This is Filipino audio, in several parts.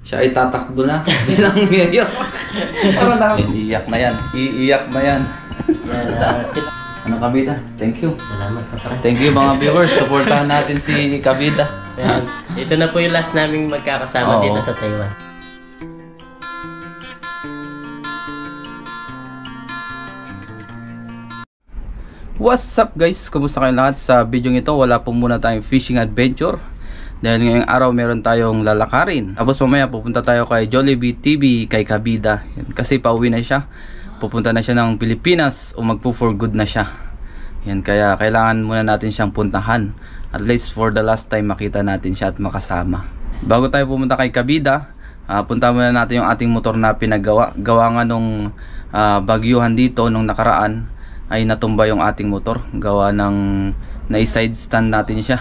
Siya ay tatakbo na. Bilang iiyak. Parang iiyak na yan. Iiyak na yan. Ano Kabida? Thank you. Salamat ka pa. Thank you mga viewers. Supportahan natin si Kabida. Ito na po yung last naming magkakasama dito sa Taiwan. What's up guys? Kumusta kayong lahat? Sa video ito wala po muna tayong fishing adventure. Dahil ngayong araw meron tayong lalakarin. Tapos mamaya pupunta tayo kay Jollibee TV, kay Kabida. Kasi pauwi na siya. Pupunta na siya ng Pilipinas o magpo for good na siya. Yan, kaya kailangan muna natin siyang puntahan. At least for the last time makita natin siya at makasama. Bago tayo pumunta kay Kabida, punta muna natin yung ating motor na pinagawa. Gawa nga nung bagyuhan dito nung nakaraan ay natumba yung ating motor. Gawa ng na-side stand natin siya.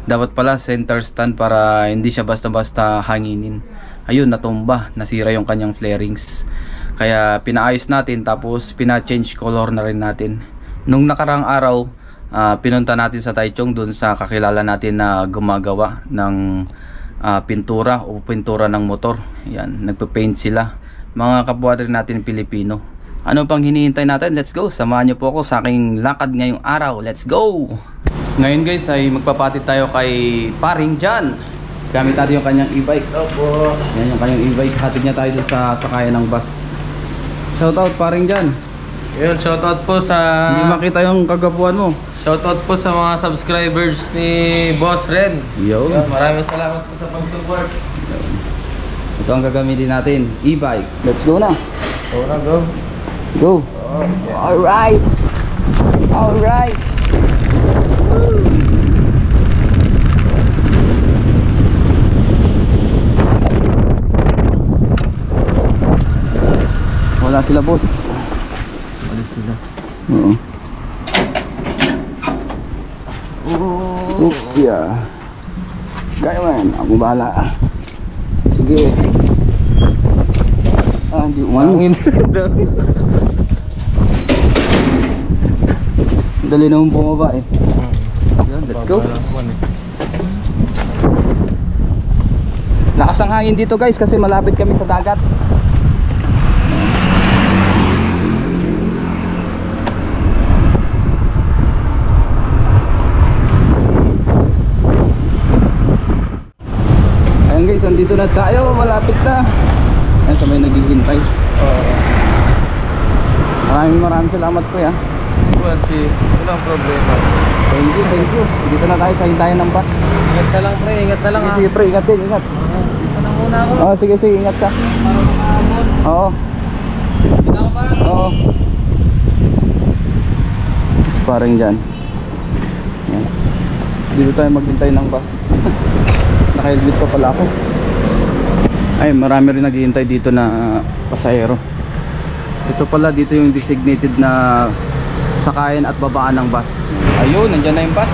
Dapat pala center stand para hindi siya basta-basta hanginin. Ayun, natumba, nasira yung kanyang flarings. Kaya pinaayos natin, tapos pina-change color na rin natin. Nung nakarang araw, pinunta natin sa Taichung, dun sa kakilala natin na gumagawa ng pintura o pintura ng motor. Yan, nagpe-paint sila. Mga kapwa rin natin Pilipino. Ano pang hinihintay natin? Let's go! Samahan niyo po ako sa aking lakad ngayong araw. Let's go! Ngayon guys ay magpapatid tayo kay Paring Jan. Gamit natin yung kanyang e-bike. Opo. Yan yung kanyang e-bike. Hatid niya tayo dun sa sakayan ng bus. Shoutout Paring Jan. Yun, shoutout po sa... Hindi makita yung kagapuan mo. Shoutout po sa mga subscribers ni Boss Ren. Yo. Yun, maraming salamat po sa pag-support. Ito ang gagamitin natin, e-bike. Let's go na. Go na, bro. Go. Okay. Alright. Alright. Wala sila boss. Wala sila. Oo. Oops, yeah. Kaya man, ako bahala. Sige. Hindi umangin. Dali naman bumaba eh. Yan, let's go. Lakas ang hangin dito guys kasi malapit kami sa dagat. Ayan guys, andito na tayo, malapit na. Ayan, sa may naghihintay. Maraming salamat po ya. Walang problema. Thank you. Dito na tayo sa hintayan ng bus. Ingat ka lang, pre. Ingat ka lang, ha. Sige pre, ingat din, ingat. Dito na muna ako. Oo, sige, ingat ka. Para makahabol. Oo. Dito ako pa. Oo. Parang dyan. Yan. Dito tayo maghintay ng bus. Naka-helmet pa pala ako. Ay, marami rin naghihintay dito na pasahero. Ito pala, dito yung designated na sakayan at babaan ng bus. Ayun, nandyan na yung bus.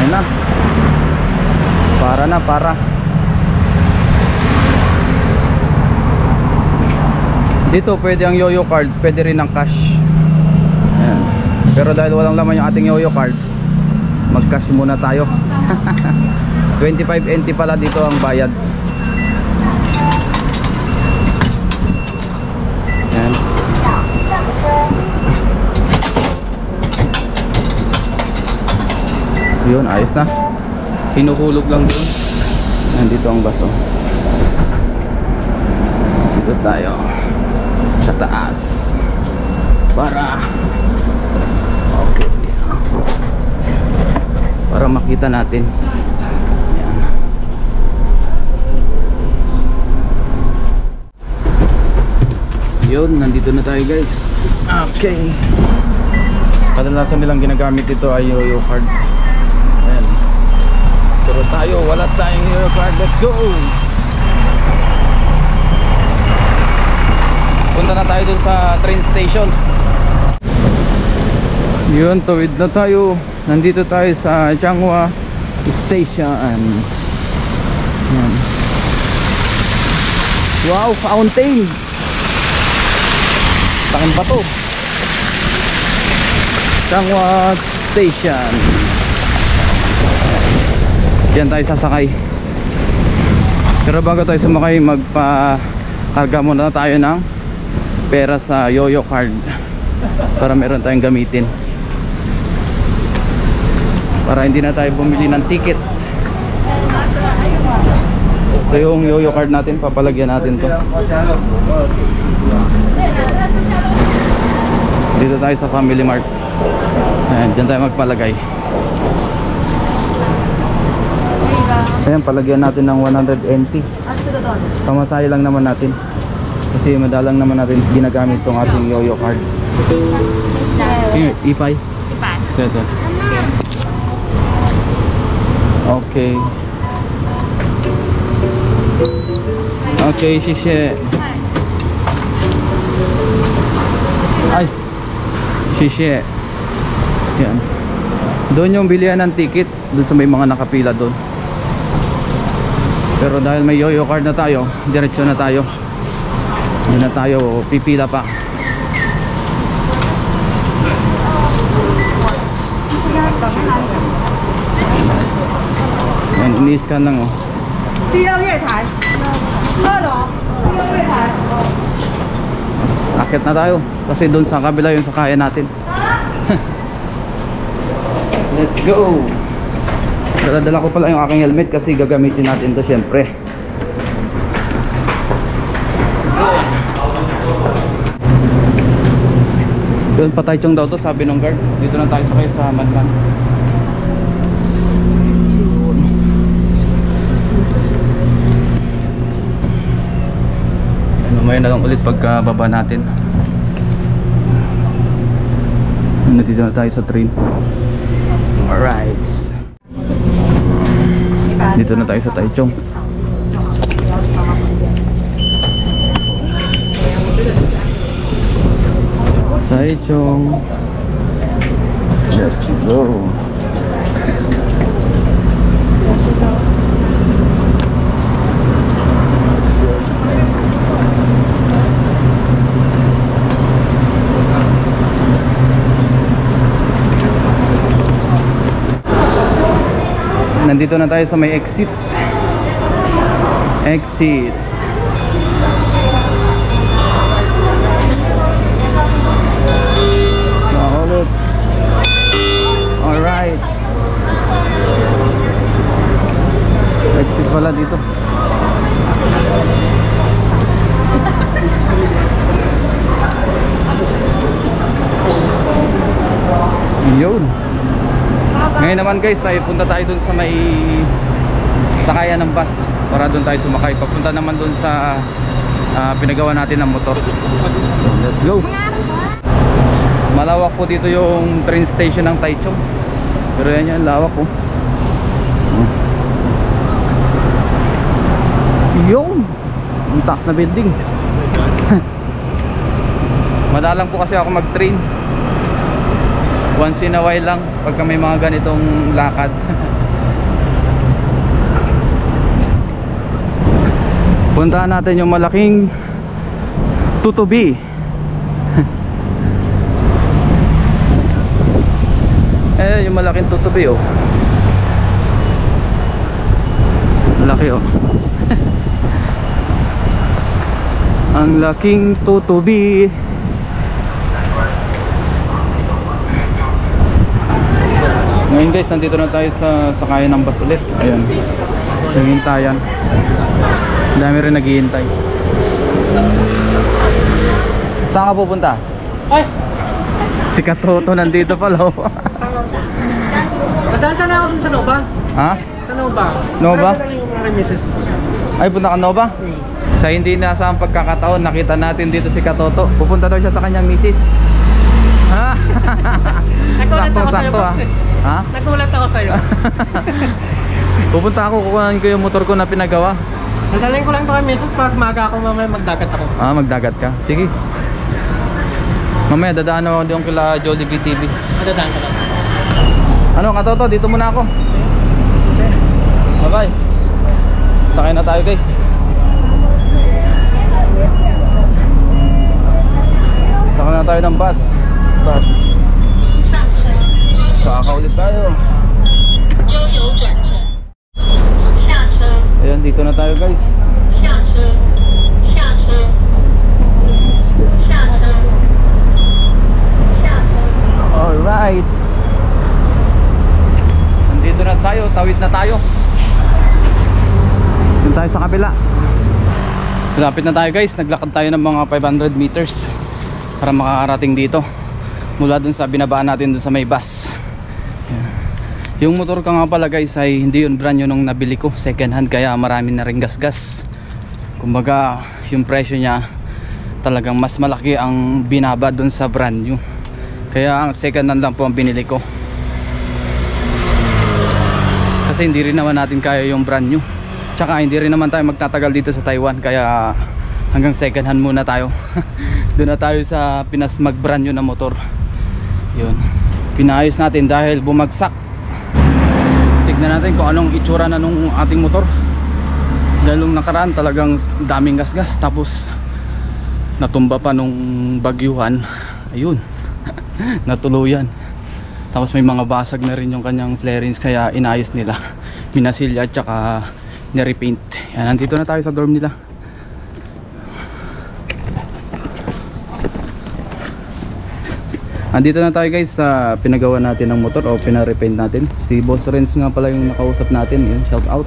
Ayun na. Para. Dito pwede ang yoyo card, pwede rin ang cash. Ayan. Pero dahil walang laman yung ating yoyo card, mag cash muna tayo. 25 NT pala dito ang bayad. Ayan. Yun, ayos na. Hinuhulog lang doon. Nandito ang bato. Dito tayo sa taas para okay, para makita natin. Ayan. Yun, nandito na tayo guys. Okay. Kadalasan nilang ginagamit ito ay yoyo card. Ayan. Pero tayo, wala tayong yoyo card. Let's go! Punta na tayo dun sa train station. Yun, tawid na tayo. Nandito tayo sa Changhua Station. Ayan. Wow, fountain! Takin pa to. Changhua Station. Diyan tayo sasakay. Pero bago tayo sumakay, magpa-karga muna tayo ng pera sa Yoyo card para meron tayong gamitin, para hindi na tayo bumili ng ticket. Ito yung Yoyo card natin, papalagyan natin to. Dito tayo sa Family Mart. Ayan, dyan tayo magpalagay. Ayan, palagyan natin ng 120. Pamasahe lang naman natin, kasi madalang naman natin ginagamit tong ating Yoyo card. Here, ipay. Ito. Okay. Okay, shishe. Ay, shishe. Yan. Doon yung bilihan ng ticket, doon sa may mga nakapila doon. Pero dahil may Yoyo card na tayo, diretso na tayo. Hindi na tayo pipila pa. Yan, ini-scan lang oh. Akit na tayo kasi doon sa kabila yung sakaya natin. Let's go. Dala-dala ko pala yung aking helmet kasi gagamitin natin to syempre. Doon patay chong daw to, sabi ng guard. Dito na tayo sakay sa Madman. Mamaya na lang ulit pagka baba natin. Nandito na tayo sa train. Alright, dito na tayo sa Taichung. Taichung, let's go. Nandito na tayo sa may exit. Exit. Nakulot. Alright. Exit pala dito. Yun. Ngayon naman guys ay punta tayo dun sa may sakayan ng bus para dun tayo sumakay. Papunta naman dun sa pinagawa natin ng motor. Let's go. Malawak po dito yung train station ng Taichung. Pero yan yung lawak po. Yun, ang taas na building. Madalang po kasi ako mag-train. Once in a while lang pagka may mga ganitong lakad. Puntahan natin yung malaking tutubi. Eh, yung malaking tutubi oh. Laki oh. Ang laking tutubi. Ngayon guys, nandito na tayo sa sakayan ng bus ulit. Ayun, naghintayan. Dami rin naghihintay. Saan ka pupunta? Ay! Si Katoto nandito pala. Saan na ako dun sa Nova? Ha? Sa Nova. Nova? Ay, Ay, punta ka Nova? Sa hindi nasang pagkakataon, nakita natin dito si Katoto. Pupunta daw siya sa kanyang misis. Ha? Sakto-sakto ah. Ha? Nagulat ako sa'yo. Pupunta ako, kukuhanin ko yung motor ko na pinagawa. Nagaling ko lang ito kay Mrs. Pag maga ako mamaya magdagat ako. Ah, magdagat ka? Sige. Mamaya dadaan ako doon kila Jollibee TV. Madadaan ka lang. Ano, Katoto, dito muna ako. Okay. Bye bye. Sakay na tayo guys. Sakay na tayo ng bus. Saka ulit tayo. Ayan, dito na tayo guys. 下车，下车，下车，下车。 Alright. Nandito na tayo, tawid na tayo. Doon tayo sa kabila. Malapit na tayo guys, naglakad tayo ng mga 500 meters para makakarating dito mula dun sa binabaan natin dun sa may bus. Yung motor ko nga pala guys ay hindi yun brand new nung nabili ko, second hand, kaya marami na rin gasgas. Kumbaga yung presyo niya talagang mas malaki ang binaba dun sa brand new, kaya ang second hand lang po ang binili ko, kasi hindi rin naman natin kaya yung brand new. Tsaka hindi rin naman tayo magtatagal dito sa Taiwan, kaya hanggang second hand muna tayo. Doon na tayo sa Pinas mag brand new na motor. Yun, pinayos natin dahil bumagsak. Tignan natin kung anong itsura na nung ating motor. Dahil nung nakaraan talagang daming gasgas, tapos natumba pa nung bagyuhan. Ayun, natuluyan. Tapos may mga basag na rin yung kanyang flarings, kaya inayos nila, minasilya at saka nirepaint. Yan, nandito na tayo sa dorm nila. Andito na tayo guys sa pinagawa natin ng motor o pinarepaint natin. Si Boss Renz nga pala yung nakausap natin. Yun, shout out.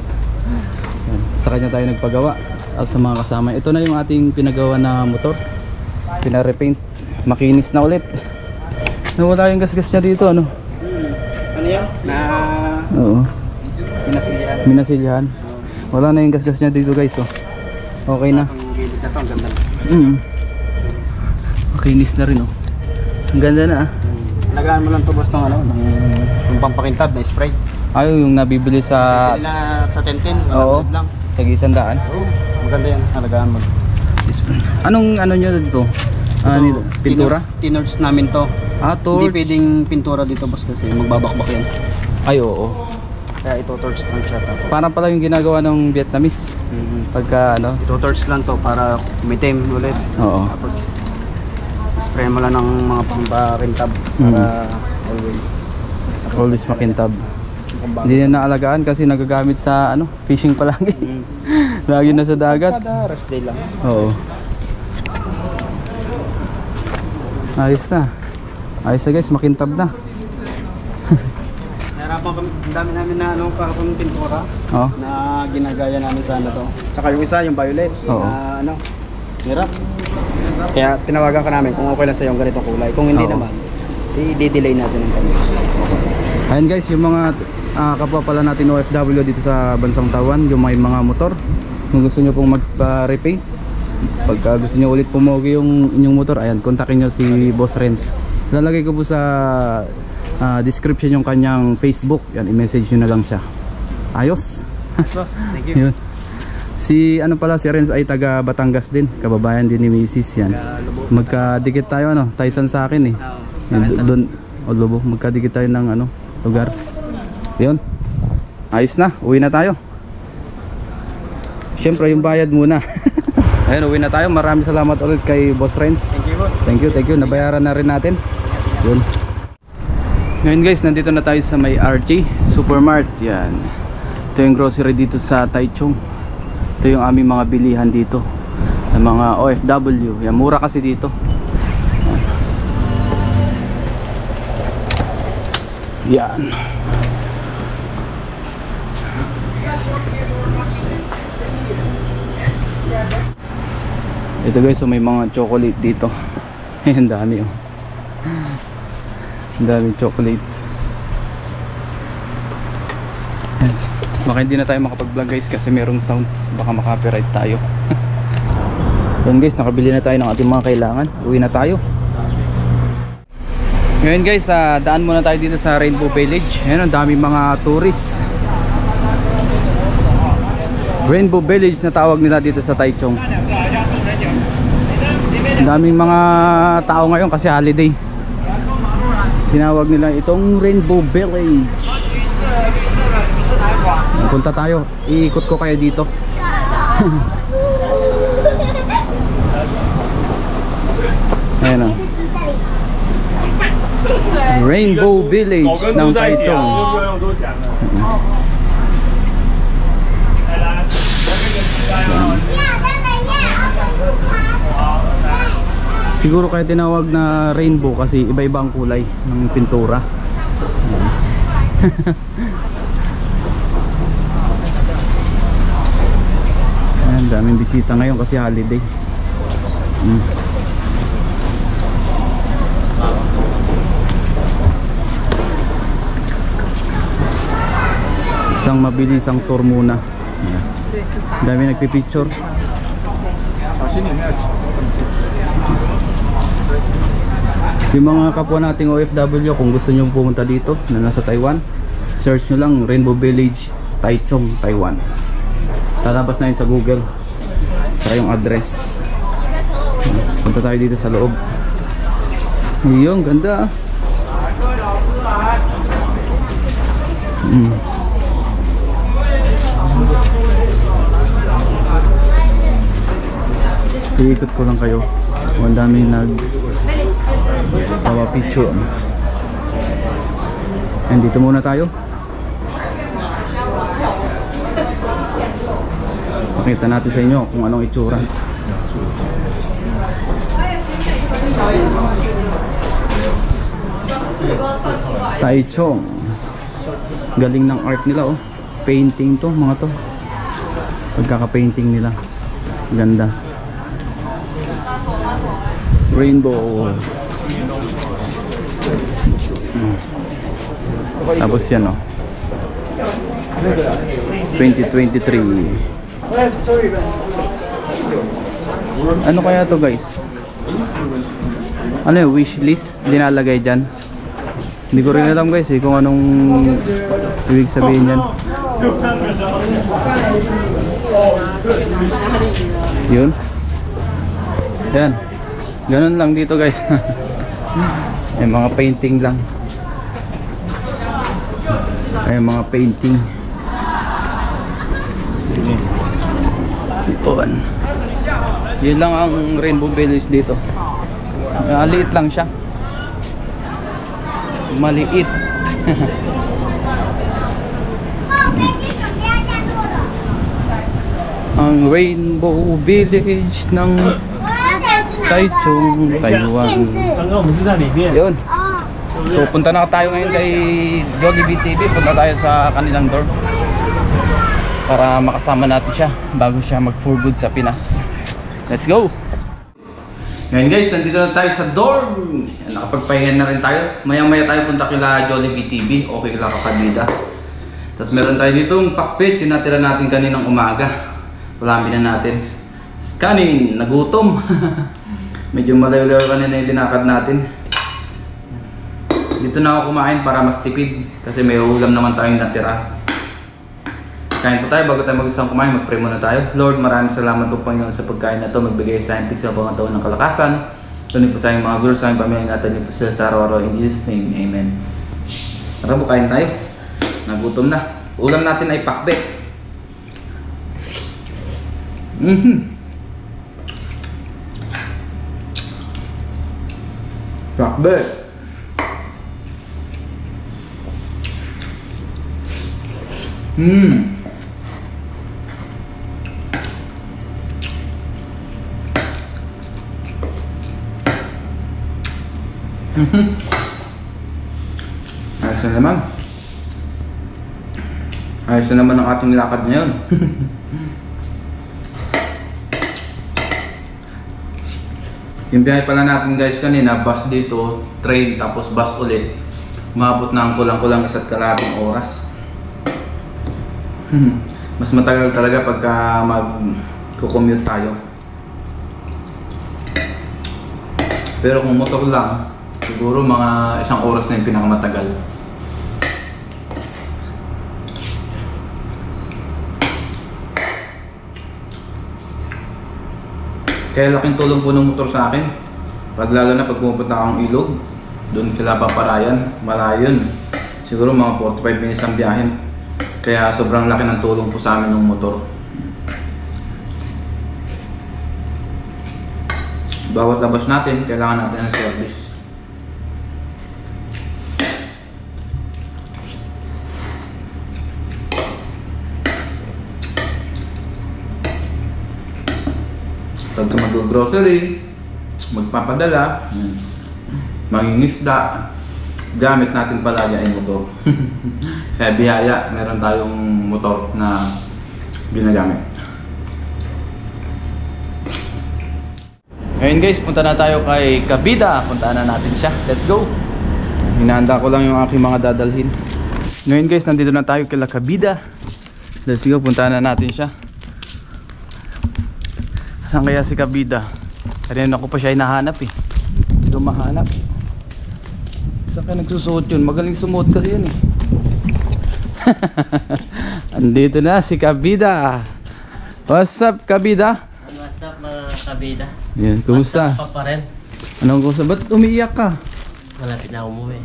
Yan, sa kanya tayo nagpagawa at sa mga kasama. Ito na yung ating pinagawa na motor, pinarepaint. Makinis na ulit. Nawala yung gasgas niya dito, ano? Ano yan? Na Oo, minasilyahan. minasilyahan. Wala na yung gasgas niya dito guys, oh. Okay na. Ang gilid na to, ang ganda na. Makinis na rin, oh. Ang ganda na, ah. Alagaan mo lang to boss ng ano, ng pampakintab na spray. Ay, yung nabibili sa... Bili na sa 10-10, Oo, 100 lang. sa Gisandaan. Oo, maganda yan, alagaan mo. Anong ano nyo dito? Nito, pintura? Tinords namin to. Ah, Hindi torch. pwedeng pintura dito boss kasi magbabakbak yan. Ay, oo. Kaya ito torch lang siya. Tapos, Parang pala yung ginagawa ng Vietnamese. Pagka ano. ito torch lang to para umitim ulit. Oo. Tapos spray mo lang ng mga pampakintab para Always makintab. Hindi na naalagaan kasi nagagamit sa ano, fishing palagi. Lagi na sa dagat. Kada rest day lang. Oo. Ayos na. Ayos na guys, makintab na. Nahirapan kami, ang dami namin na ano, kahapon pintura Oo. na ginagaya namin sa ano to. Tsaka yung isa, yung violet, Oo. na ano, hirap. Kaya tinawagan ka namin kung okay lang sa yung ganitong kulay. Kung hindi Oo. naman, i-delay natin ang kami. Ayun guys, yung mga kapwa pala natin OFW dito sa bansang Taiwan, yung may mga motor, kung gusto nyo pong magpa-repaint, pagka gusto nyo ulit pumogi yung inyong motor, ayan, kontakin nyo si Boss Renz. Lalagay ko po sa description yung kanyang Facebook. Yan, i-message nyo na lang siya. Ayos. Thank you. Yun. Si ano pala, si Renz ay taga Batangas din, kababayan din ni Mrs. Yan. Magkadikit tayo, ano, Taisan sa akin eh. Doon, o Lobo, magkadikit tayo ng ano, lugar. Yun. Ayos na, uwi na tayo. Siyempre yung bayad muna. Ayun, uwi na tayo. Maraming salamat ulit kay Boss Renz. Thank you, boss. Thank you, thank you. Nabayaran na rin natin. Yun. Ngayon guys, nandito na tayo sa may RJ Supermart. Yan. Ito yung grocery dito sa Taichung. Ito yung aming mga bilihan dito ng mga OFW. Yan, mura kasi dito. Yan. Ito guys, so may mga chocolate dito. Ang dami, oh. Ang dami chocolate. Baka hindi na tayo makapag-vlog guys kasi merong sounds, baka makapiright tayo. Yan guys, nakabili na tayo ng ating mga kailangan. Uwi na tayo. Ngayon guys, daan muna tayo dito sa Rainbow Village. Ayan, ang daming mga tourists. Rainbow Village na tawag nila dito sa Taichung. Ang daming mga tao ngayon kasi holiday. Tinawag nila itong Rainbow Village. Punta tayo, iikot ko kayo dito. Ayan o, Rainbow Village ng Taichung. Siguro kaya tinawag na rainbow kasi iba-iba ang kulay ng pintura. Ayan, daming bisita ngayon kasi holiday. Isang mabilisang tour muna. Ayan. Dami nagpipicture. Yung mga kapwa nating OFW, kung gusto nyo pumunta dito na nasa Taiwan, search nyo lang Rainbow Village, Taichung, Taiwan. Lalabas na yun sa Google. Saka yung address. Punta tayo dito sa loob. Ayun, ganda. Iikot ko lang kayo. Ang daming sawa picture. And dito muna tayo. Pakita natin sa inyo kung anong itsura. Taichung. Galing ng art nila oh. Painting to, mga to. Pagkaka-painting nila. Ganda. Rainbow. Tapos yan oh. 2023. Ano kaya to guys? Ano yung wishlist dinalagay dyan? Hindi ko rin alam guys kung anong ibig sabihin yan. Yun. Yan. Ganun lang dito guys. Ay mga painting lang. Ay mga painting. Itoan. Yun lang ang Rainbow Village dito. Maliit lang siya. Maliit. Ang Rainbow Village ng Taichung, Taiwan. Yun. So punta na tayo ngayon kay Jollibee TV. Punta tayo sa kanilang dorm para makasama natin siya bago siya mag for good sa Pinas. Let's go! Ngayon guys, nandito na tayo sa dorm. Nakapagpahinga na rin tayo. Maya-maya tayo punta kila Jollibee TV. Okay kila kakabida. Tapos meron tayo ditong pakpit. Yung natira natin kaninang umaga. Ulamin na natin. Kanin, nagutom. Medyo malayo-layo kanina yung dinakad natin. Dito na ako kumain para mas tipid. Kasi may ulam naman tayong natira. Kain po tayo bago tayo mag-isang kumain. Mag-pray muna tayo. Lord, maraming salamat po Panginoon sa pagkain na ito. Magbigay sa akin peace sa mga taon ng kalakasan. Tuloy po sa aking mga viewers, sa aking pamilya. Ingatan niyo po sila sa araw-araw. In Jesus' name, Amen. Tara po, kain tayo. Nagutom na. Ulam natin ay pakbet. Pakbet. Ayos na naman. Ayos na naman ang ating lakad ngayon. Yung biyahe pala natin guys kanina, bus dito, train, tapos bus ulit. Umabot na ang kulang-kulang 1.5 oras. Mas matagal talaga pagka mag-commute tayo. Pero kung motor lang, siguro mga 1 oras na yung pinakamatagal. Kaya laking tulong po ng motor sa akin. Lalo na pag pupunta akong Ilog, doon sila paparayan, malayo yun. Siguro mga 45 minutes ang biyahin. Kaya sobrang laki ng tulong po sa amin ng motor. Bawat labas natin, kailangan natin ng service. Pagka mag-grocery, magpapadala, mangingisda, gamit natin palagi ay motor. Kaya biyaya, meron tayong motor na ginagamit. Ngayon guys, punta na tayo kay Kabida. Puntaan na natin siya. Let's go! Hinahanda ko lang yung aking mga dadalhin. Ngayon guys, nandito na tayo kay Kabida. Let's go, puntaan na natin siya. Saan kaya si Kabida? Kanina ko pa siya hinahanap eh. Hindi ko mahanap. Saan ka nagsusuot yun? Magaling sumuot kasi yun eh. Andito na si Kabida. What's up, Kabida? What's up mga kabida? Yan, kumusta? What's up pa rin? Anong kumusta? Ba't umiiyak ka? Malapit na umuwi.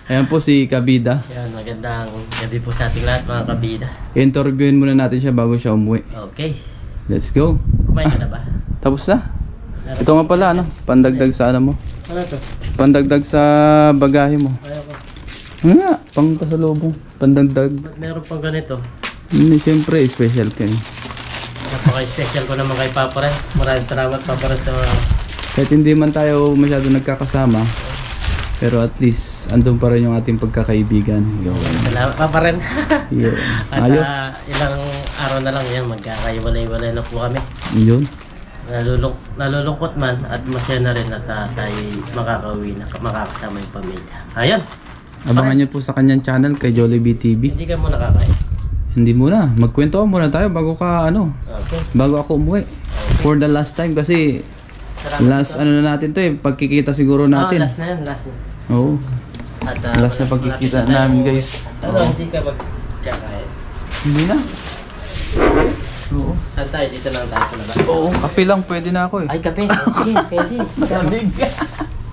Ayan po si Kabida. Yan, magandang gabi po sa ating lahat mga kabida. Interviewin muna natin siya bago siya umuwi. Okay. Let's go. Kumain ka na ba? Tapos na? Ito nga pala, ano? Pandagdag sa ano mo? Ano to? Pandagdag sa bagahe mo. Ayaw ko. Ano nga? Pang pasalubong. Pandagdag. Ba't meron pang ganito? Siyempre, special ka eh. Napaka-special ko naman kay Papa rin. Maraming salamat Papa rin sa mga... Kahit hindi man tayo masyado nagkakasama, pero at least andun pa rin yung ating pagkakaibigan. Salamat Papa rin. Yeah. At Ayos. ilang araw na lang yan, magkakaiwalay-walay na po kami. Yun. Nalulungkot man at masaya na rin at tayo makakauwi na, makakasama yung pamilya. Ayun! Abangan nyo po sa kanyang channel kay Jollibee TV. Hindi ka muna kakain. Hindi muna. Magkwentuhan muna tayo bago ka ano. Okay. Bago ako umuwi. For the last time kasi last ano na natin to eh. Pagkikita siguro natin. Last na yan, last na. Oo. At, Last na pagkikita namin guys. Ano, hindi ka magkakain? Hindi na. Oo. Saan tayo? Dito lang tayo sa labas. Oo. Kape lang. Pwede na ako eh. Ay, kape. Oh, sige, pwede.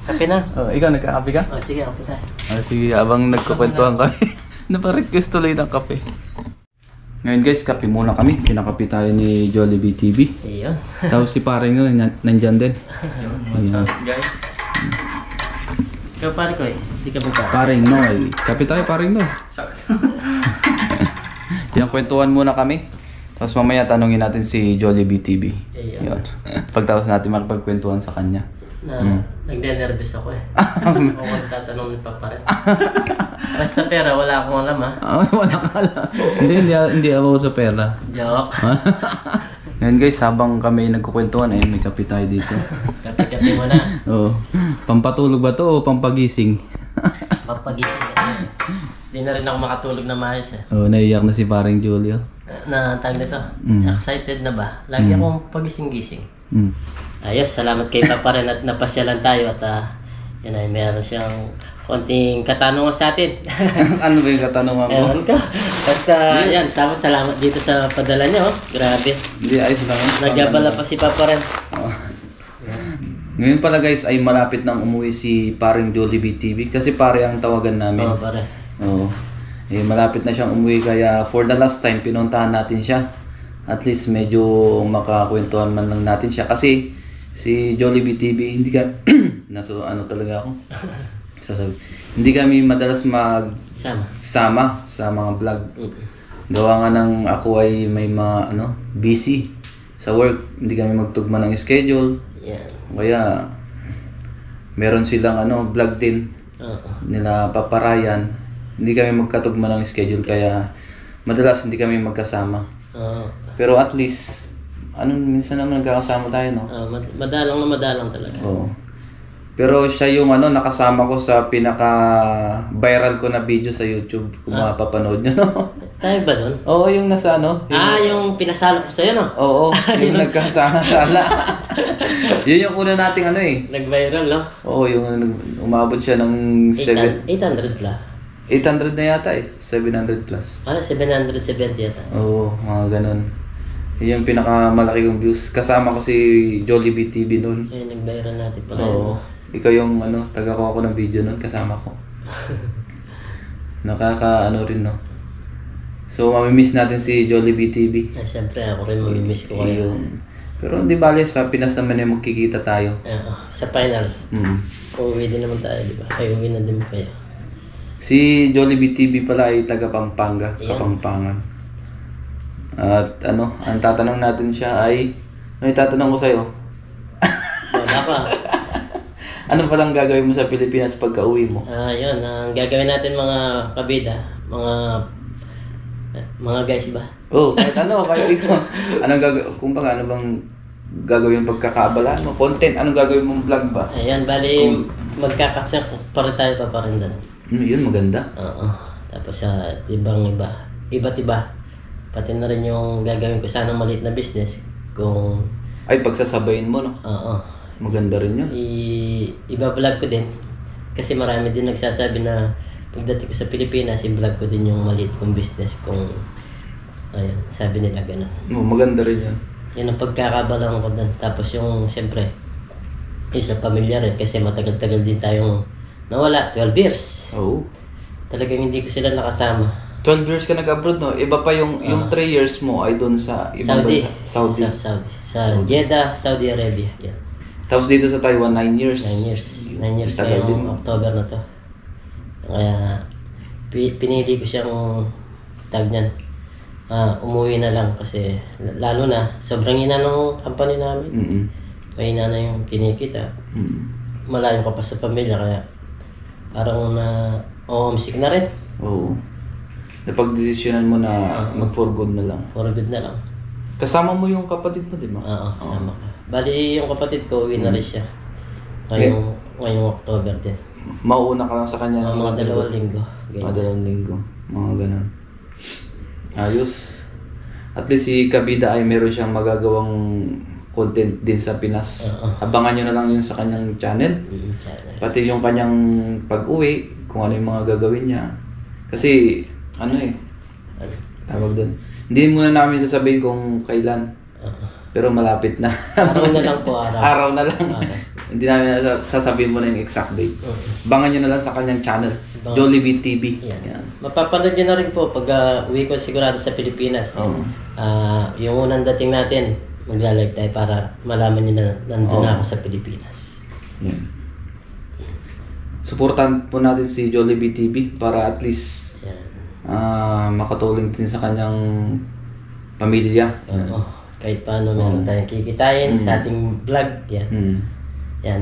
Kape na. Oh, ikaw nagkakape ka? Oh, sige, kape tayo. Sige, abang nagkukwentuhan kami. Naparequest tuloy ng kape. Ngayon guys, kape muna kami. Kinakape tayo ni Jollibee TV. Ayun. Tapos si paring nandyan din. Ayan. Guys. Ikaw pare ko eh. Hindi ka magkakain. Paring Noy. Kape tayo paring Noy. Yan, kwentuhan muna kami. Tapos mamaya tanungin natin si Jollibee TV. Ayun. Yan. Pagtapos natin magpagkwentuhan sa kanya. Nagde-nervous ako eh. Ako tatanong ni Papa rin. Basta pera, wala akong alam ha. Wala ka alam. Hindi ako sa pera. Joke. Ngayon guys, habang kami nagkukwentuhan may kape tayo dito. Kape-kape mo na. Oo. Pampatulog ba to o pampagising? Papagising kasi. Hindi na rin ako makatulog na maayos eh. Oo, naiyak na si paring Julio. Tawag nito. Excited na ba? Lagi akong pagising-gising. Ayos, salamat kay Papa rin at napasyalan tayo at yan ay meron siyang konting katanungan sa atin. Ano ba yung katanungan mo? Ewan ka. Basta yan, tapos salamat dito sa padala niyo. Grabe. Hindi, ayos lang. Nagyabala pa si Papa rin. Ngayon pala guys ay malapit nang umuwi si paring Jollibee TV kasi pare ang tawagan namin. Oo, pare. Oo. Malapit na siyang umuwi kaya for the last time pinuntahan natin siya. At least medyo makakwentuhan man lang natin siya kasi si Jollibee TV hindi ka ano talaga ako. Hindi kami madalas sama sa mga vlog. Gawa nga ng ako ay may mga busy sa work, hindi kami magtugma ng schedule. Yeah. Kaya meron silang vlog din nila Paparayan. Hindi kami magkatugma ng schedule kaya madalas hindi kami magkasama. Pero at least minsan naman nagkakasama tayo, no? Madalang talaga. Oo. Pero siya yung nakasama ko sa pinaka-viral ko na video sa YouTube. Kung mapapanood nyo, no? Tayo ba dun? Oo, yung nasa yung pinasalo ko sa'yo, no? Oo, yung nagkasama-sala. Yun yung una nating Nag-viral, no? Oo, yung umabot siya ng 800 plus. 800 na yata 700 plus. 770 yata. Oo, mga ganun. Yun yung pinakamalaki kong views. Kasama ko si Jollibee TV noon. Ayun, nag-viral natin pala. Oo. Ikaw yung taga-kuha ko ng video noon, kasama ko. Nakaka rin, no? So, mamimiss natin si Jollibee TV. Ay, siyempre, ako rin mamimiss ko kayo. Pero di bale, sa Pinas naman yung magkikita tayo. Sa final. Uuwi din naman tayo, di ba? Ay, uwi na din kayo. Si Jollibee TV pala ay taga Pampanga, Kapampangan. At ang tatanong natin siya ay, itatanong ko sa'yo, Wala pa. Ano palang gagawin mo sa Pilipinas pagka uwi mo? Yun, ang gagawin natin mga kabida, mga guys ba? Oh, kahit ano, kahit ikaw. Anong gagawin, kung ano bang gagawin pagkakaabala mo? Content, anong gagawin mong vlog ba? Ayan, bali, magkakasya pa rin tayo pa rin doon. Yun, maganda. Oo. Tapos iba't iba. Pati na rin yung gagawin ko sana maliit na business. Kung... Ay, pagsasabayin mo, no? Oo. Maganda rin yun. Iba-vlog ko din. Kasi marami din nagsasabi na pagdating ko sa Pilipinas, i-vlog ko din yung maliit kong business. Kung, ayun, sabi nila ganun. Maganda rin yun. Yun ang pagkakabalang ko doon. Tapos yung, siyempre, yung sa pamilya rin. Kasi matagal-tagal din tayong nawala. 12 years. Oo. Talagang hindi ko sila nakasama. 12 years ka nag-abroad, no? Iba pa yung 3 years mo ay doon sa ibang Saudi. bansa. Saudi. Sa Jeddah, Saudi Arabia. Yan. Tapos dito sa Taiwan, 9 years. 9 years. 9 years Tagal din. ngayong October na to. Kaya pinili ko siyang tag niyan. Umuwi na lang kasi lalo na sobrang ina ng company namin. Mahina na yung kinikita. Malayo ka pa sa pamilya kaya parang homesick na rin. Oo. Napag-desisyonan mo na mag-for good na lang. For good na lang. Kasama mo yung kapatid mo, di ba? Oo, kasama ka. Bali yung kapatid ko, uwi na rin siya. Ngayong October din. Mauuna ka lang sa kanya ng Mga 2 linggo. Mga 2 linggo. Mga ganun. Ayos. At least si Kabida ay meron siyang magagawang content din sa Pinas. Abangan nyo na lang yun sa kanyang channel. Pati yung kanyang pag-uwi, kung ano yung mga gagawin niya. Kasi, tawag doon. Hindi muna namin sasabihin kung kailan. Pero malapit na. Araw na lang po, araw. Araw na lang. Hindi namin sasabihin mo na yung exact date. Bangan nyo na lang sa kanyang channel. Jollibee TV. Yan. Mapapanood nyo na rin po pag uwi ko sigurado sa Pilipinas. Yung unang dating natin, magla-live tayo para malaman nyo na nandun na ako sa Pilipinas. Yan. Supportan po natin si Jollibee TV para at least makatulong din sa kanyang pamilya. Kahit paano meron tayong kikitain sa ating vlog. Yan. Yan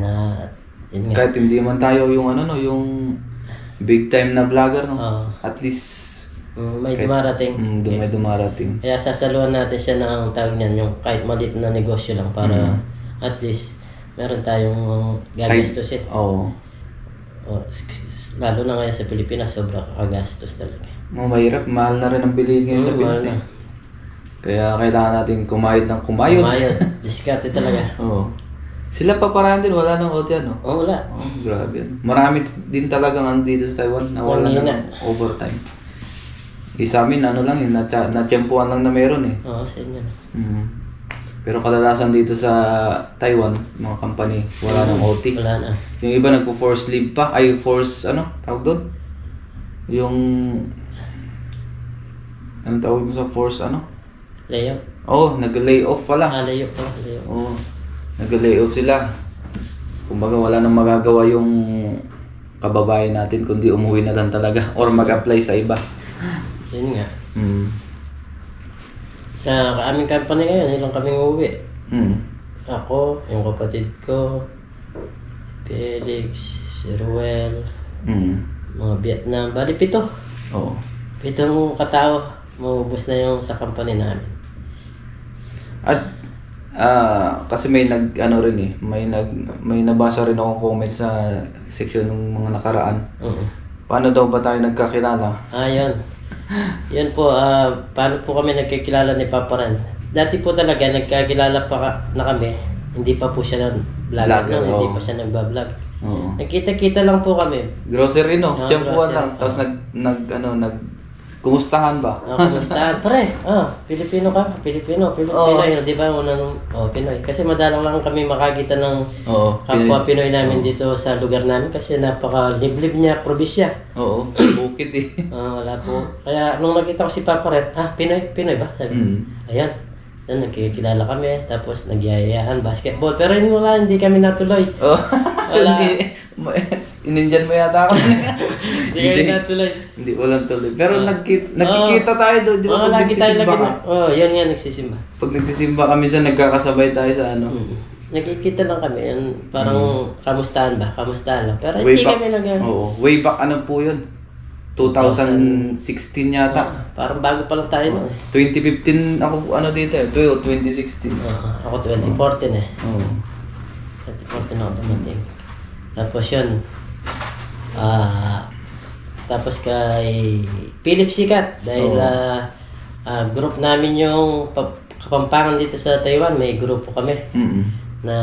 yun nga. Kahit hindi man tayo yung yung big time na vlogger, no? At least may dumarating. May dumarating. Kaya sasaluhan natin siya ng tawag niyan, yung kahit maliit na negosyo lang para at least meron tayong gagastusin. Lalo na ngayon sa Pilipinas, sobra kakagastos talaga. Mahirap, mahal na rin ang bilihin ngayon sa Pinas. Kaya kailangan natin kumayod ng kumayod. Diskarte talaga. Sila pa parang din, wala nang OT, no? Wala. Grabe yan. Marami din talagang dito sa Taiwan na wala ng overtime. Sa amin, lang yun, natsyempuan lang na meron eh. Sa inyo. Pero kadalasan dito sa Taiwan, mga company, wala nang OT. Wala na. Yung iba nagpo-force leave pa, force, tawag doon? Yung, anong tawag mo sa force, Layoff? nag-lay off pala. Layoff pala. Nag-lay off sila. Kumbaga wala nang magagawa yung kababayan natin kundi umuwi na lang talaga or mag-apply sa iba. Yun nga. Sa aming company ngayon, ilang kaming uuwi. Ako, yung kapatid ko, Felix, si Ruel, mga Vietnam, bali 7. 7 katao, maubos na yung sa company namin. At kasi may may nabasa rin akong comment sa section ng mga nakaraan. Paano daw ba tayo nagkakilala? Yun po, paano po kami nagkakilala ni Papa Ran? Dati po talaga nagkakilala pa na kami. Hindi pa po siya nag-vlog. Hindi pa siya nagbablog. Nagkita-kita lang po kami. Grocery, no? Tiyempuan lang. Tapos kumustahan ba? Kumustahan? Pre, Pilipino ka? Pilipino, Pinoy, di ba? Pinoy. Kasi madalang lang kami makakita ng kapwa Pinoy namin dito sa lugar namin kasi napaka-liblib niya, probinsya. Bukid eh. Wala po. Kaya nung nakita ko si Papa Red, Pinoy ba? Sabi ko, ayan. Then nagkikilala kami, tapos nagyayahan, basketball. Pero hindi kami natuloy. Wala. Inindyan mo yata ako. Hindi kami natuloy. Hindi ko lang tuloy. Pero nagkikita tayo doon. Di ba pag nagsisimba ka? Yan nga, nagsisimba. Pag nagsisimba kami nagkakasabay tayo sa Nagkikita lang kami, yun, parang kamustahan ba? Kamustahan lang. Pero Way hindi back, kami Oo. Way back ano po yun? 2016 yata. parang bago pa lang tayo nun eh. 2015 ako ano dito eh. 2016. Ako 2014 eh. Oo. 2014 ako dumating. Tapos yun, tapos kay Philip Sikat dahil group namin yung Kapampangan dito sa Taiwan, may grupo kami na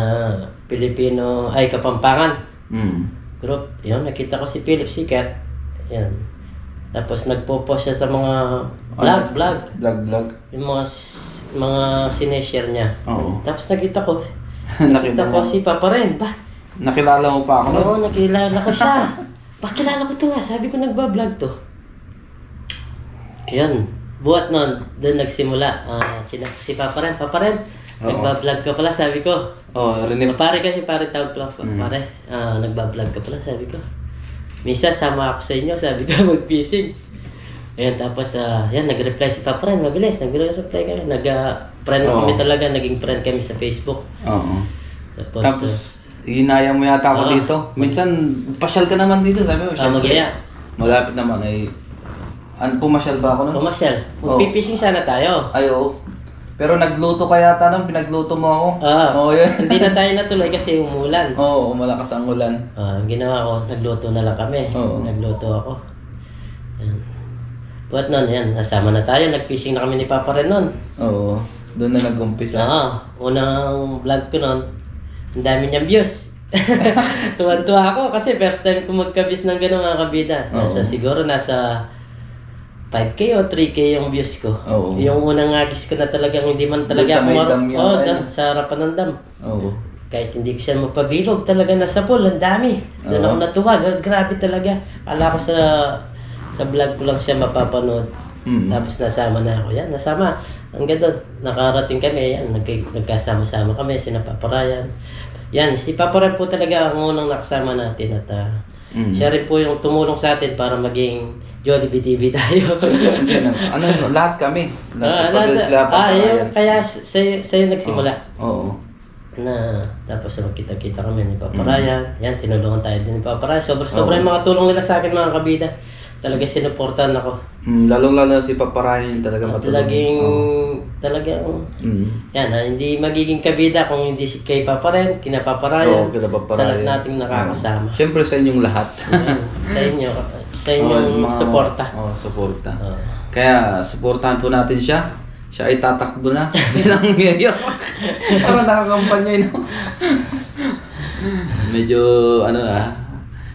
Pilipino ay Kapampangan group. Yun, nakita ko si Philip Sikat. Yan. Tapos nagpo-post siya sa mga vlog. Yung mga sineshare niya. Oo. Tapos nakita ko si Papa Ren. Ba? Nakilala mo pa ako nun? Oo, nakilala ko siya. Pakilala ko to nga. Sabi ko nagbablog to. Yan. Buhat nun, doon nagsimula. Si Papa Ren. Papa Ren, nagbablog ka pala, sabi ko. Pare kasi, pare tawag pala. Pare, nagbablog ka pala, sabi ko. Misa, sama ako sa inyo, sabi ko, mag-fishing. Ayan, tapos, nag-reply si Papa Ren, mabilis, nag-reply kami. Nag-friend kami talaga, naging friend kami sa Facebook. Oo. Tapos hinaya mo yata ako dito. Minsan, pasyal ka naman dito, sabi mo. Mag-iya. Malapit naman ay... pumasyal ba ako nun? Pumasyal. Magpipishing sana tayo. Ay, oo. Pero nagluto ka yata nun, pinagluto mo ako. Oo, yun. Hindi na tayo natuloy kasi umulan. Oo, malakas ang ulan. Ginawa ko, nagluto na lang kami. Oo. Nagluto ako. Yan. Buat nun, yan, nasama na tayo. Nag-fishing na kami ni Papa Ren nun. Oo, doon na nag-umpisa. Unang vlog ko nun, ang dami niyang views. Tuwan-tuwa ako kasi first time ko magka-views ng gano'n mga kabida. Siguro nasa 5K o 3K yung views ko. Oo. Yung unang agis ko na talagang hindi man talaga sa may dam yun, sa harapan ng dam. Oo. Kahit hindi ko siya mapabilog, talaga nasa pool, ang dami. Doon ako natuwa, grabe talaga. Akala ko sa vlog ko lang siya mapapanood. Tapos nasama na ako. Yan, nasama. Hanggang doon, nakarating kami. Yan, nagkasama-sama kami, sina Papa Ryan. Yan, si Papa Ryan po talaga ang unang nakasama natin. At siya rin po yung tumulong sa atin para maging Jollibee TV tayo. Lahat kami. Kaya sa'yo nagsimula. Oo. Tapos kita-kita kami ni Papa Ryan. Yan, tinulungan tayo din ni Papa Ryan. Sobra yung mga tulong nila sa akin mga kabida. Talaga sinuportahan ako. Lalong-lalo na si Papa Ryan yung talaga matulong. Talagang, yan, hindi magiging kabida kung hindi kay Papa Ryan, kina Papa Ryan. Oo, kina Papa Ryan. Sa lahat nating nakakasama. Siyempre sa inyong lahat. Yan, sa inyong suporta. Suporta. Kaya, suportahan po natin siya. Siya ay tatakbo na. Bilang ngayon. Parang nakakampanya yun. Medyo,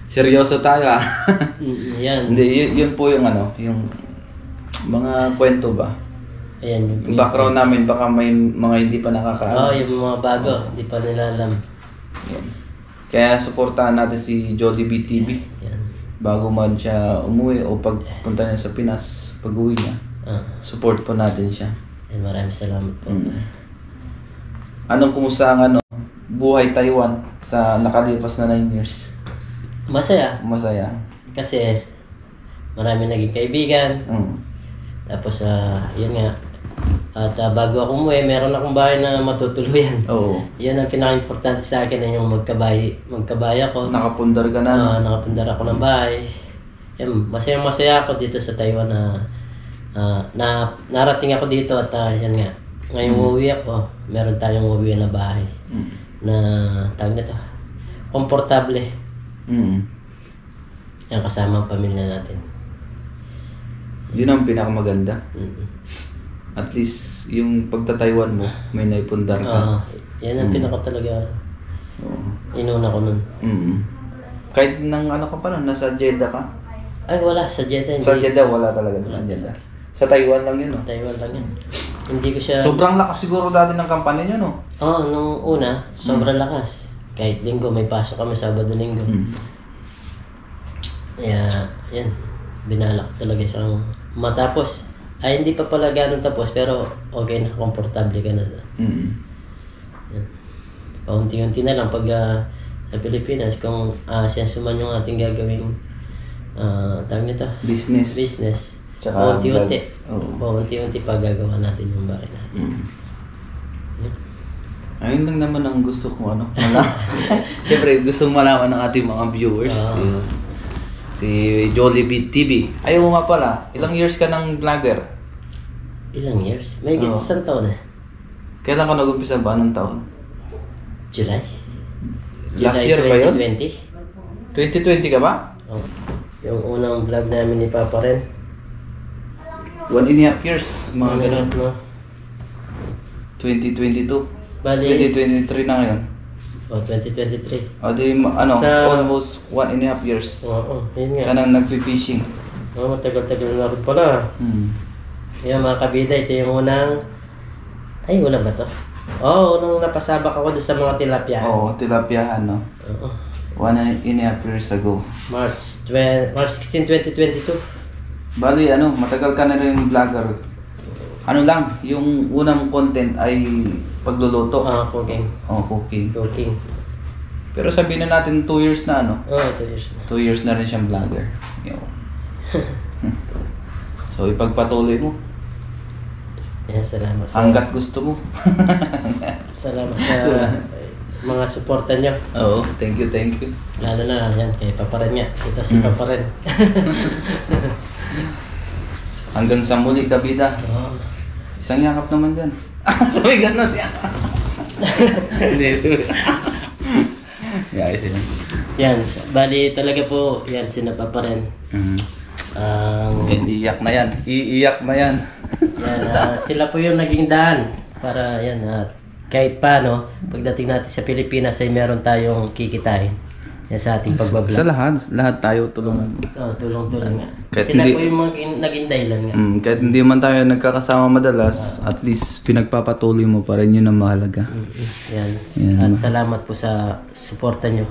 seryoso tayo Yan. Hindi, yun po yung yung mga kwento ba? Ayan, yung background namin, baka may mga hindi pa nakakaano. yung mga bago, hindi pa nila alam. Yan. Kaya suportahan natin si Jollibee TV. Yan. Bago man siya umuwi o pagpunta niya sa Pinas, pag-uwi niya. Support po natin siya. Yan, maraming salamat po. Anong kumusta ang buhay Taiwan sa nakalipas na 9 years? Masaya. Kasi marami naging kaibigan. Tapos yun nga. At bago ako umuwi, meron akong bahay na matutuluyan. Oo. Yan ang pinaka-importante sa akin, yung magkabay ako. Nakapundar ka na. Nakapundar ako ng bahay. Yan, masaya ako dito sa Taiwan na narating ako dito at yan nga. Ngayong uuwi ako, meron tayong uuwi na bahay. Na tawag nito, komportable. Yan, kasama ang pamilya natin. Yun ang pinakamaganda. At least, yung pagta-Taiwan mo, may naipundar ka. Yan ang pinaka talaga inuna ko nun. Kahit nang ka pa lang, nasa Jeddah ka? Ay, wala. Sa Jeddah. Sa Jeddah, wala talaga sa Jeddah. Sa Taiwan lang yun, Taiwan lang yan. Hindi ko siya... Sobrang lakas siguro dati ng kampanya nyo, no? Nung una, sobrang lakas. Kahit linggo, may pasok kami Sabado-Linggo. Kaya, yan. Binalak talaga siyang matapos. Ay, hindi pa pala ganun tapos, pero okay na, komportable ka na. Yan. Paunti-unti na lang pag sa Pilipinas, kung ASEAN man yung ating gagawing tawag nito? Business. Tsaka paunti-unti. Paunti-unti pa gagawa natin yung bahay natin. Ayun lang naman ang gusto ko Siyempre gusto malaman ng ating mga viewers. Si Jollibee TV. Ayaw mo nga pala, ilang years ka ng vlogger? Ilang years? May isang taon eh. Kailan ka nag-umpisa ba? Anong taon? July? Last year ba yun? 2020. 2020 ka ba? Oh. Yung unang vlog namin ni Papa rin. 1.5 years, mga ganun. No? 2022. Bali, 2023 na ngayon. 2023. O di, almost 1.5 years. Oo, yun nga. Ka nang nag-fishing. Matagal-tagal na rin pala. Yan mga kabida, ito yung unang... Ay, wala ba to? Unang napasabak ako doon sa mga tilapia. Oo, tilapiahan, no? Oo. 1.5 years ago. March 16, 2022. Bali, matagal ka na rin vlogger. Yung unang content ay pagluluto. Cooking. Cooking. Cooking. Pero sabihin na natin 2 years na, 2 years na. 2 years na rin siyang vlogger. So, ipagpatuloy mo. Salamat sa... Hanggat gusto mo. Salamat sa mga suporta niyo. Oo, thank you. Lalo na yan, kay Papa rin nga. Ito si Papa rin. Hanggang sa muli, kabida. Isang yakap naman dyan. Sabi ganun yan. Hindi. Yan, bali talaga po, yan, sina Papa rin. Iiyak na yan. Yan, sila po yung naging daan para yan, kahit paano, pagdating natin sa Pilipinas ay meron tayong kikitain yan sa ating pagbablog. Sa lahat tayo tulungan. Tulong-tulong nga. Kahit Sila hindi, po yung naging dahilan nga. Kahit hindi man tayo nagkakasama madalas, at least pinagpapatuloy mo pa rin, yun ang mahalaga. Yan. At salamat po sa suporta nyo.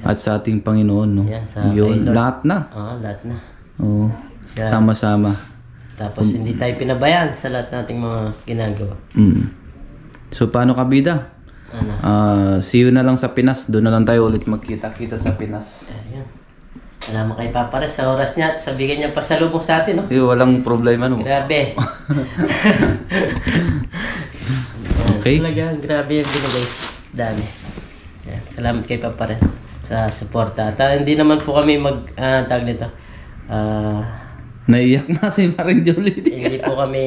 At sa ating Panginoon, no? Yan, sa yun, Lord. lahat na. Lahat na. Oo. Sama-sama. Tapos hindi tayo pinabayaan sa lahat nating mga ginagawa. So paano kabida? See you na lang sa Pinas. Doon na lang tayo ulit magkita-kita sa Pinas. Ayan. Salamat kay Papa rin sa oras niya at sa bigyan niya pasalubong sa atin, no? Walang problema, no? Grabe. Okay. Talaga, grabe yung binigay. Dami. Ayan. Salamat kay Papa rin sa suporta. At hindi naman po kami tag nito. Naiyak na si Maring Jolie. Hindi po kami,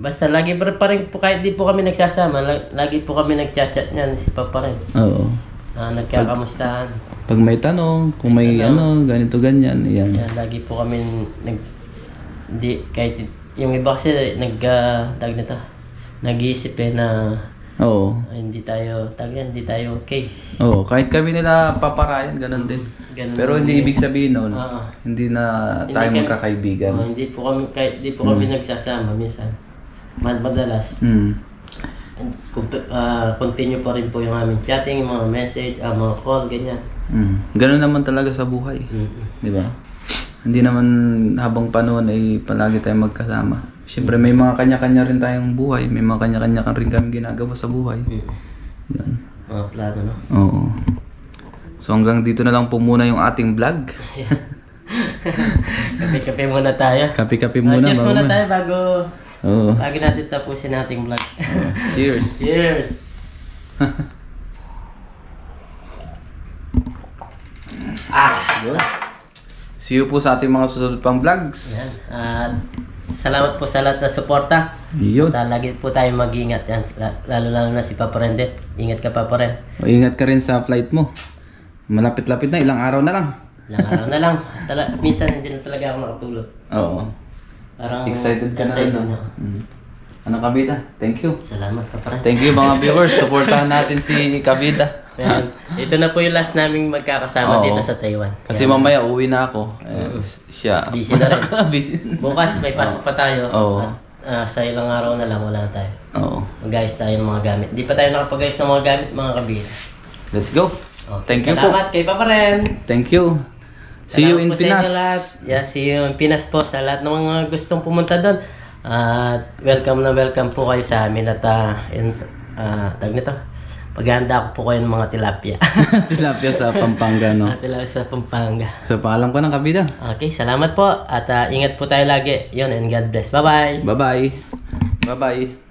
basta lagi pa rin po, kahit di po kami nagsasama, lagi po kami nagchat-chat niyan si Papa rin. Oo. Nagkakamustahan. Pag may tanong, kung may ganito ganyan, yan. Yan, lagi po kami kahit yung iba kasi tag nito, nag-iisip na hindi tayo okay. Oo, kahit kami nila paparayan, ganun din. Ganun. Pero hindi ibig sabihin noon, hindi na tayo magkakaibigan. Hindi po kami nagsasama minsan. Madalas. Continue pa rin po yung aming chatting, mga message, mga call, ganyan. Ganun naman talaga sa buhay. Di ba? Hindi naman habang panahon ay palagi tayong magkasama. Siyempre may mga kanya-kanya rin tayong buhay, may mga kanya-kanya rin kami ginagawa sa buhay. Yan. Mga plano, no? Oo. So hanggang dito na lang po muna yung ating vlog. Kape-kape muna tayo. Kape-kape muna. Cheers muna tayo bago natin tapusin ating vlog. Cheers. Cheers. Good. See you po sa ating mga susunod pang vlogs. Yan. Salamat po sa lahat na suporta. Yun. Lagi po tayo mag-ingat. Yan. Lalo na si Papa Ren din. Ingat ka, Papa Ren. Ingat ka rin sa flight mo. Malapit-lapit na, ilang araw na lang. Ilang araw na lang. Minsan hindi na talaga ako makatulog. Oo. Parang excited ka na rin. Ano Kabida? Thank you. Salamat, Papa Ren. Thank you mga viewers. Supportahan natin si Kabida. Ito na po yung last naming magkakasama dito sa Taiwan. Kasi mamaya uwi na ako. Siya. Busy na rin. Bukas may pasok pa tayo. Sa ilang araw na lang wala na tayo. Mag-ayos tayo ng mga gamit. Hindi pa tayo nakapag-ayos ng mga gamit, mga Kabida. Let's go. Thank you po. Salamat kay Papa Ren. Thank you. See you in Pinas. See you in Pinas po sa lahat ng mga gustong pumunta doon. Welcome na welcome po kayo sa amin at tag nito. Paghahanda ko po kayo ng mga tilapia. Tilapia sa Pampanga, no? Tilapia sa Pampanga. So, paalam ka ng Kabida. Okay, salamat po. At ingat po tayo lagi. Yun, and God bless. Bye-bye. Bye-bye. Bye-bye.